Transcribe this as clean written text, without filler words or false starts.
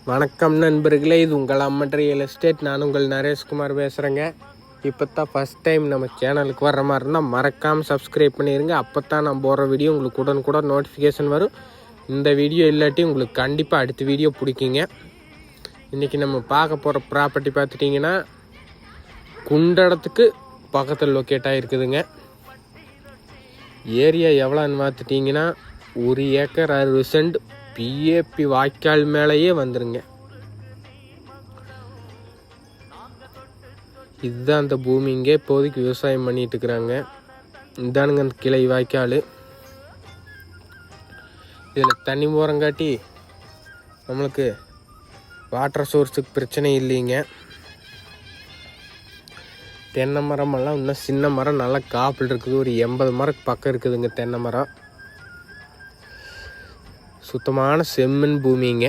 வணக்கம் நண்பர்களே, இது உங்கள் அம்மன் ரியல் எஸ்டேட். நான் உங்கள் நரேஷ்குமார் பேசுகிறேங்க. இப்போ தான் ஃபஸ்ட் டைம் நம்ம சேனலுக்கு வர்ற மாதிரி இருந்தால் மறக்காமல் சப்ஸ்கிரைப் பண்ணிடுங்க. அப்போ தான் நான் போடுற வீடியோ உங்களுக்கு உடனுக்குடன் நோட்டிஃபிகேஷன் வரும். இந்த வீடியோ இல்லாட்டி உங்களுக்கு கண்டிப்பாக அடுத்த வீடியோ பிடிக்குங்க. இன்றைக்கி நம்ம பார்க்க போகிற ப்ராப்பர்ட்டி பார்த்துட்டிங்கன்னா குண்டடத்துக்கு பக்கத்தில் லொக்கேட் ஆகிருக்குதுங்க. ஏரியா எவ்வளோன்னு பார்த்துட்டிங்கன்னா 1 ஏக்கர் 60 சென்ட் பிஏபி வாய்க்கால் மேலேயே வந்துருங்க. இதுதான் அந்த பூமிங்க. இப்போதைக்கு விவசாயம் பண்ணிட்டு இருக்கிறாங்க. இதானுங்க அந்த கிளை வாய்க்கால். இதில் தண்ணி போகிறங்காட்டி நம்மளுக்கு வாட்டர் சோர்ஸுக்கு பிரச்சனை இல்லைங்க. தென்னை மரமெல்லாம் இன்னும் சின்ன மரம் நல்லா காப்பில் இருக்குது. ஒரு 80 மரம் பக்கம் இருக்குதுங்க தென்னை மரம். சுத்தமான செம்மண் பூமிங்க.